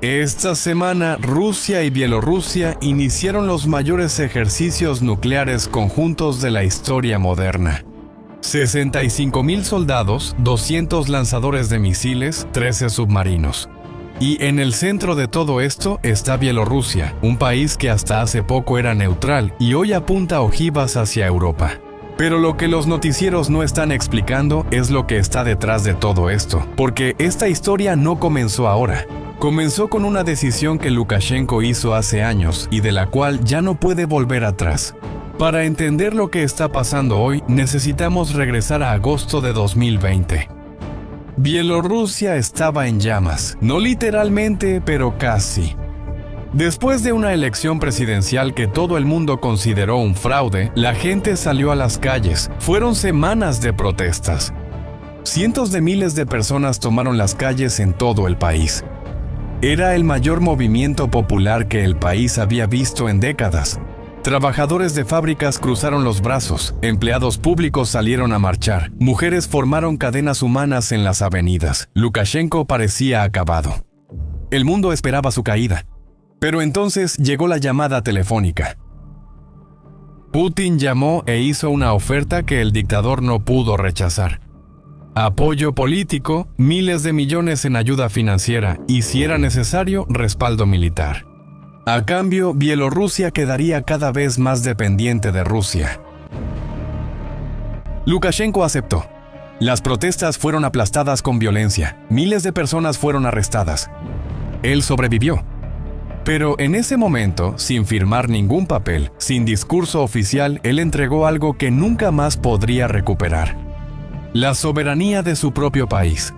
Esta semana, Rusia y Bielorrusia iniciaron los mayores ejercicios nucleares conjuntos de la historia moderna. 65,000 soldados, 200 lanzadores de misiles, 13 submarinos. Y en el centro de todo esto está Bielorrusia, un país que hasta hace poco era neutral y hoy apunta ojivas hacia Europa. Pero lo que los noticieros no están explicando es lo que está detrás de todo esto, porque esta historia no comenzó ahora. Comenzó con una decisión que Lukashenko hizo hace años y de la cual ya no puede volver atrás. Para entender lo que está pasando hoy, necesitamos regresar a agosto de 2020. Bielorrusia estaba en llamas, no literalmente, pero casi. Después de una elección presidencial que todo el mundo consideró un fraude, la gente salió a las calles. Fueron semanas de protestas. Cientos de miles de personas tomaron las calles en todo el país. Era el mayor movimiento popular que el país había visto en décadas. Trabajadores de fábricas cruzaron los brazos, empleados públicos salieron a marchar, mujeres formaron cadenas humanas en las avenidas. Lukashenko parecía acabado. El mundo esperaba su caída. Pero entonces llegó la llamada telefónica. Putin llamó e hizo una oferta que el dictador no pudo rechazar. Apoyo político, miles de millones en ayuda financiera y, si era necesario, respaldo militar. A cambio, Bielorrusia quedaría cada vez más dependiente de Rusia. Lukashenko aceptó. Las protestas fueron aplastadas con violencia. Miles de personas fueron arrestadas. Él sobrevivió. Pero en ese momento, sin firmar ningún papel, sin discurso oficial, él entregó algo que nunca más podría recuperar: la soberanía de su propio país.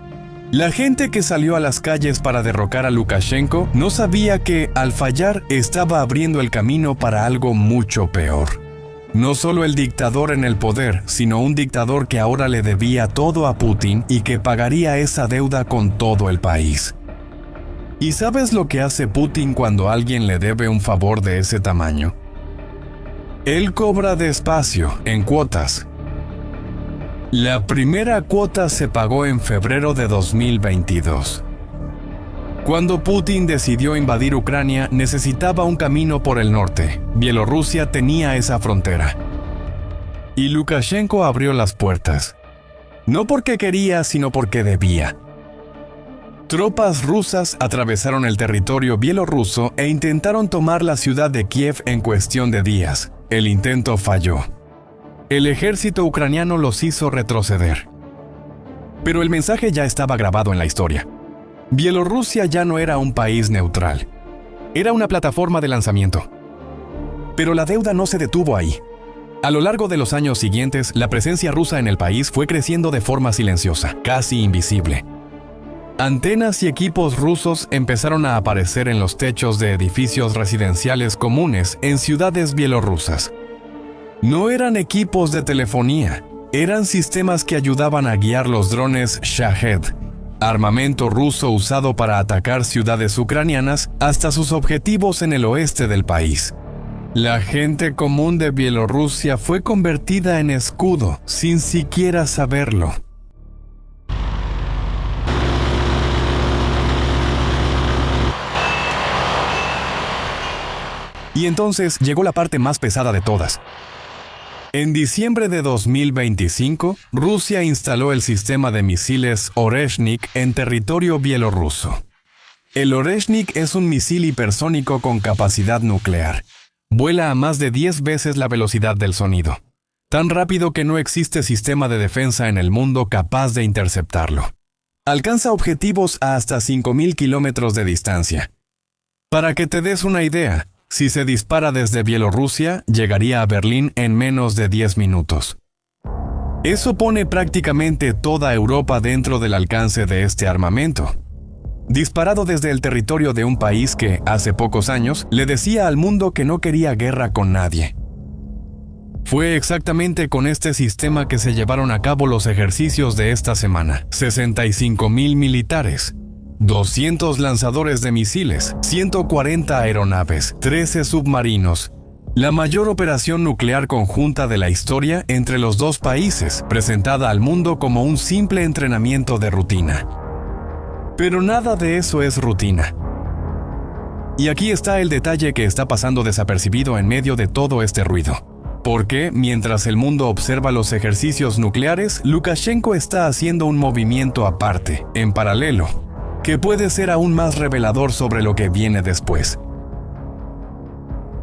La gente que salió a las calles para derrocar a Lukashenko no sabía que, al fallar, estaba abriendo el camino para algo mucho peor. No solo el dictador en el poder, sino un dictador que ahora le debía todo a Putin y que pagaría esa deuda con todo el país. ¿Y sabes lo que hace Putin cuando alguien le debe un favor de ese tamaño? Él cobra despacio, en cuotas. La primera cuota se pagó en febrero de 2022. Cuando Putin decidió invadir Ucrania, necesitaba un camino por el norte. Bielorrusia tenía esa frontera. Y Lukashenko abrió las puertas. No porque quería, sino porque debía. Tropas rusas atravesaron el territorio bielorruso e intentaron tomar la ciudad de Kiev en cuestión de días. El intento falló. El ejército ucraniano los hizo retroceder. Pero el mensaje ya estaba grabado en la historia. Bielorrusia ya no era un país neutral. Era una plataforma de lanzamiento. Pero la deuda no se detuvo ahí. A lo largo de los años siguientes, la presencia rusa en el país fue creciendo de forma silenciosa, casi invisible. Antenas y equipos rusos empezaron a aparecer en los techos de edificios residenciales comunes en ciudades bielorrusas. No eran equipos de telefonía, eran sistemas que ayudaban a guiar los drones Shahed, armamento ruso usado para atacar ciudades ucranianas hasta sus objetivos en el oeste del país. La gente común de Bielorrusia fue convertida en escudo sin siquiera saberlo. Y entonces llegó la parte más pesada de todas. En diciembre de 2025, Rusia instaló el sistema de misiles Oreshnik en territorio bielorruso. El Oreshnik es un misil hipersónico con capacidad nuclear. Vuela a más de 10 veces la velocidad del sonido. Tan rápido que no existe sistema de defensa en el mundo capaz de interceptarlo. Alcanza objetivos a hasta 5,000 kilómetros de distancia. Para que te des una idea, si se dispara desde Bielorrusia, llegaría a Berlín en menos de 10 minutos. Eso pone prácticamente toda Europa dentro del alcance de este armamento. Disparado desde el territorio de un país que, hace pocos años, le decía al mundo que no quería guerra con nadie. Fue exactamente con este sistema que se llevaron a cabo los ejercicios de esta semana. 65,000 militares. 200 lanzadores de misiles, 140 aeronaves, 13 submarinos. La mayor operación nuclear conjunta de la historia entre los dos países, presentada al mundo como un simple entrenamiento de rutina. Pero nada de eso es rutina. Y aquí está el detalle que está pasando desapercibido en medio de todo este ruido. Porque, mientras el mundo observa los ejercicios nucleares, Lukashenko está haciendo un movimiento aparte, en paralelo, que puede ser aún más revelador sobre lo que viene después.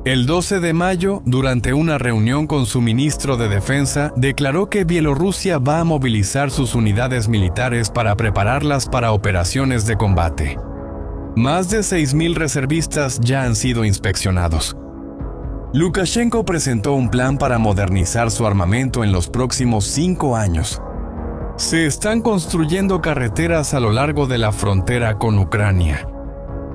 El 12 de mayo, durante una reunión con su ministro de Defensa, declaró que Bielorrusia va a movilizar sus unidades militares para prepararlas para operaciones de combate. Más de 6.000 reservistas ya han sido inspeccionados. Lukashenko presentó un plan para modernizar su armamento en los próximos 5 años. Se están construyendo carreteras a lo largo de la frontera con Ucrania.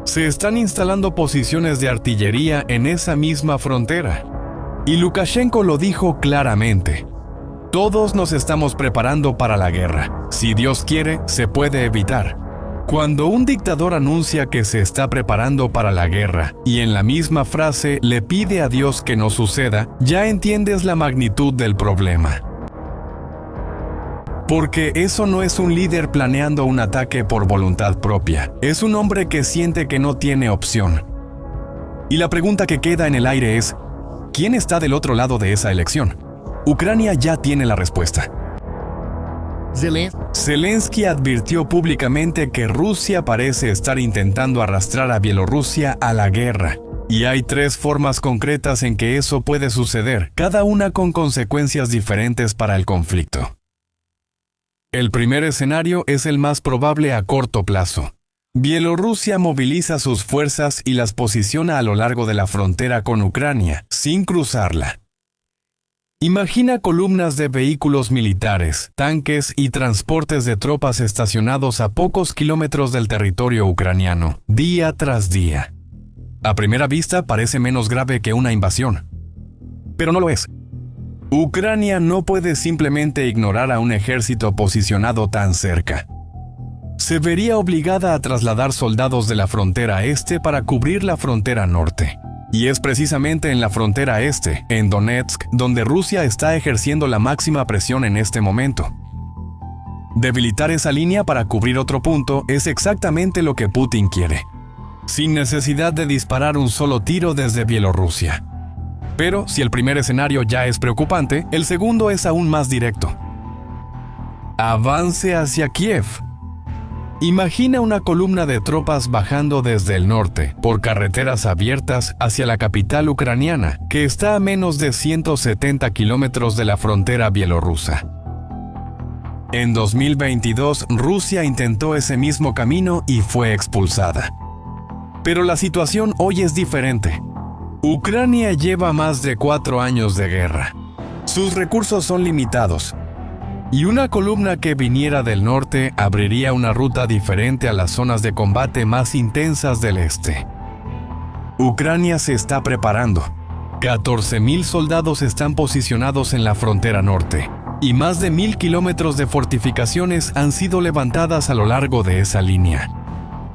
Se están instalando posiciones de artillería en esa misma frontera. Y Lukashenko lo dijo claramente. Todos nos estamos preparando para la guerra. Si Dios quiere, se puede evitar. Cuando un dictador anuncia que se está preparando para la guerra y en la misma frase le pide a Dios que no suceda, ya entiendes la magnitud del problema. Porque eso no es un líder planeando un ataque por voluntad propia, es un hombre que siente que no tiene opción. Y la pregunta que queda en el aire es, ¿quién está del otro lado de esa elección? Ucrania ya tiene la respuesta. Zelensky advirtió públicamente que Rusia parece estar intentando arrastrar a Bielorrusia a la guerra. Y hay 3 formas concretas en que eso puede suceder, cada una con consecuencias diferentes para el conflicto. El primer escenario es el más probable a corto plazo. Bielorrusia moviliza sus fuerzas y las posiciona a lo largo de la frontera con Ucrania, sin cruzarla. Imagina columnas de vehículos militares, tanques y transportes de tropas estacionados a pocos kilómetros del territorio ucraniano, día tras día. A primera vista parece menos grave que una invasión, pero no lo es. Ucrania no puede simplemente ignorar a un ejército posicionado tan cerca. Se vería obligada a trasladar soldados de la frontera este para cubrir la frontera norte. Y es precisamente en la frontera este, en Donetsk, donde Rusia está ejerciendo la máxima presión en este momento. Debilitar esa línea para cubrir otro punto es exactamente lo que Putin quiere, sin necesidad de disparar un solo tiro desde Bielorrusia. Pero si el primer escenario ya es preocupante, el segundo es aún más directo. Avance hacia Kiev. Imagina una columna de tropas bajando desde el norte, por carreteras abiertas hacia la capital ucraniana, que está a menos de 170 kilómetros de la frontera bielorrusa. En 2022, Rusia intentó ese mismo camino y fue expulsada. Pero la situación hoy es diferente. Ucrania lleva más de 4 años de guerra. Sus recursos son limitados. Y una columna que viniera del norte abriría una ruta diferente a las zonas de combate más intensas del este. Ucrania se está preparando. 14.000 soldados están posicionados en la frontera norte, y más de 1.000 kilómetros de fortificaciones han sido levantadas a lo largo de esa línea.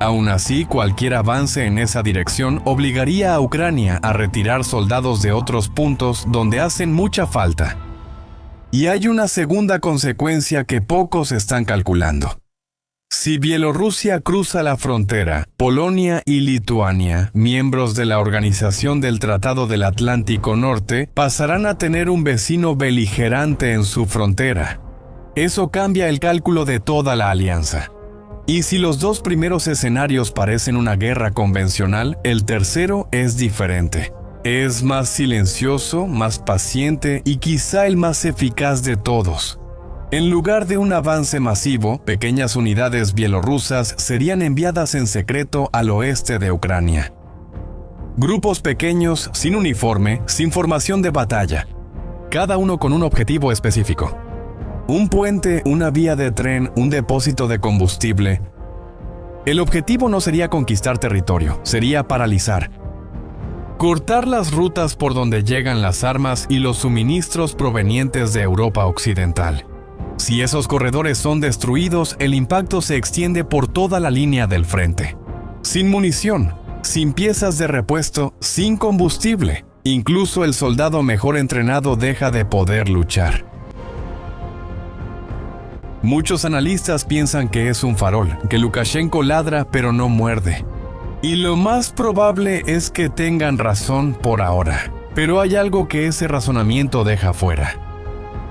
Aún así, cualquier avance en esa dirección obligaría a Ucrania a retirar soldados de otros puntos donde hacen mucha falta. Y hay una segunda consecuencia que pocos están calculando. Si Bielorrusia cruza la frontera, Polonia y Lituania, miembros de la Organización del Tratado del Atlántico Norte, pasarán a tener un vecino beligerante en su frontera. Eso cambia el cálculo de toda la alianza. Y si los 2 primeros escenarios parecen una guerra convencional, el tercero es diferente. Es más silencioso, más paciente y quizá el más eficaz de todos. En lugar de un avance masivo, pequeñas unidades bielorrusas serían enviadas en secreto al oeste de Ucrania. Grupos pequeños, sin uniforme, sin formación de batalla, cada uno con un objetivo específico. Un puente, una vía de tren, un depósito de combustible. El objetivo no sería conquistar territorio, sería paralizar. Cortar las rutas por donde llegan las armas y los suministros provenientes de Europa Occidental. Si esos corredores son destruidos, el impacto se extiende por toda la línea del frente. Sin munición, sin piezas de repuesto, sin combustible. Incluso el soldado mejor entrenado deja de poder luchar. Muchos analistas piensan que es un farol, que Lukashenko ladra pero no muerde. Y lo más probable es que tengan razón por ahora. Pero hay algo que ese razonamiento deja fuera.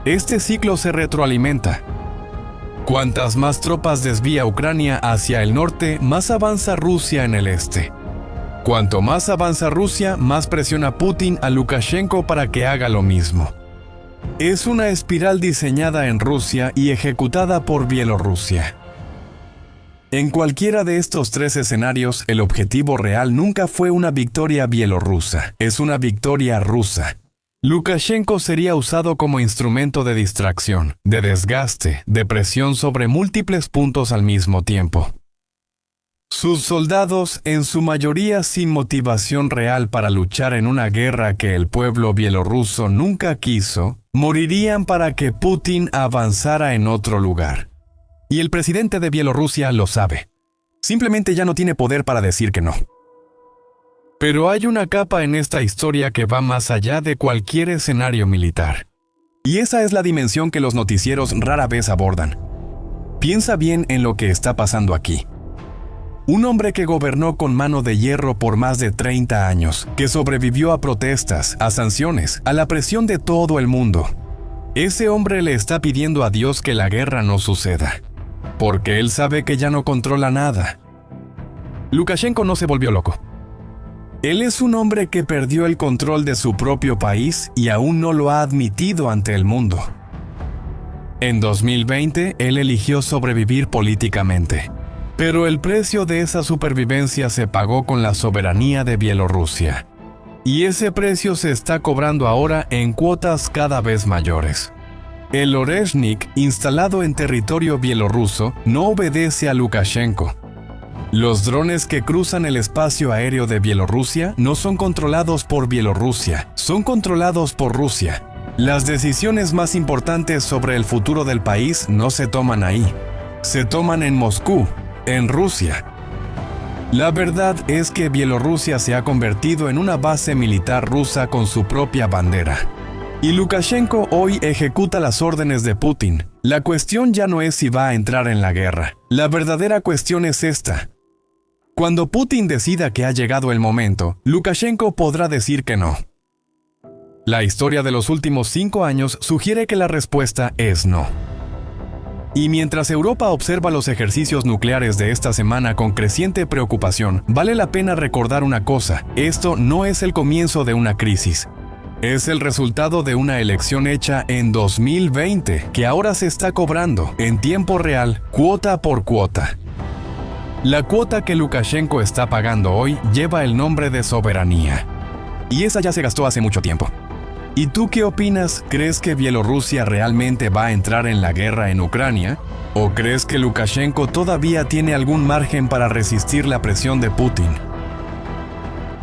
Este ciclo se retroalimenta. Cuantas más tropas desvía Ucrania hacia el norte, más avanza Rusia en el este. Cuanto más avanza Rusia, más presiona Putin a Lukashenko para que haga lo mismo. Es una espiral diseñada en Rusia y ejecutada por Bielorrusia. En cualquiera de estos tres escenarios, el objetivo real nunca fue una victoria bielorrusa, es una victoria rusa. Lukashenko sería usado como instrumento de distracción, de desgaste, de presión sobre múltiples puntos al mismo tiempo. Sus soldados, en su mayoría sin motivación real para luchar en una guerra que el pueblo bielorruso nunca quiso, morirían para que Putin avanzara en otro lugar. Y el presidente de Bielorrusia lo sabe. Simplemente ya no tiene poder para decir que no. Pero hay una capa en esta historia que va más allá de cualquier escenario militar. Y esa es la dimensión que los noticieros rara vez abordan. Piensa bien en lo que está pasando aquí. Un hombre que gobernó con mano de hierro por más de 30 años, que sobrevivió a protestas, a sanciones, a la presión de todo el mundo. Ese hombre le está pidiendo a Dios que la guerra no suceda, porque él sabe que ya no controla nada. Lukashenko no se volvió loco. Él es un hombre que perdió el control de su propio país y aún no lo ha admitido ante el mundo. En 2020, él eligió sobrevivir políticamente. Pero el precio de esa supervivencia se pagó con la soberanía de Bielorrusia. Y ese precio se está cobrando ahora en cuotas cada vez mayores. El Oreshnik, instalado en territorio bielorruso, no obedece a Lukashenko. Los drones que cruzan el espacio aéreo de Bielorrusia no son controlados por Bielorrusia, son controlados por Rusia. Las decisiones más importantes sobre el futuro del país no se toman ahí. Se toman en Moscú, en Rusia. La verdad es que Bielorrusia se ha convertido en una base militar rusa con su propia bandera. Y Lukashenko hoy ejecuta las órdenes de Putin. La cuestión ya no es si va a entrar en la guerra. La verdadera cuestión es esta. Cuando Putin decida que ha llegado el momento, Lukashenko podrá decir que no. La historia de los últimos 5 años sugiere que la respuesta es no. Y mientras Europa observa los ejercicios nucleares de esta semana con creciente preocupación, vale la pena recordar una cosa: esto no es el comienzo de una crisis. Es el resultado de una elección hecha en 2020, que ahora se está cobrando, en tiempo real, cuota por cuota. La cuota que Lukashenko está pagando hoy lleva el nombre de soberanía. Y esa ya se gastó hace mucho tiempo. ¿Y tú qué opinas? ¿Crees que Bielorrusia realmente va a entrar en la guerra en Ucrania? ¿O crees que Lukashenko todavía tiene algún margen para resistir la presión de Putin?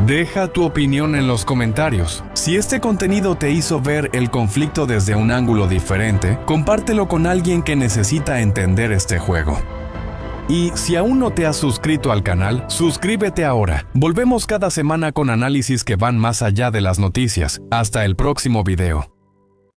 Deja tu opinión en los comentarios. Si este contenido te hizo ver el conflicto desde un ángulo diferente, compártelo con alguien que necesita entender este juego. Y si aún no te has suscrito al canal, suscríbete ahora. Volvemos cada semana con análisis que van más allá de las noticias. Hasta el próximo video.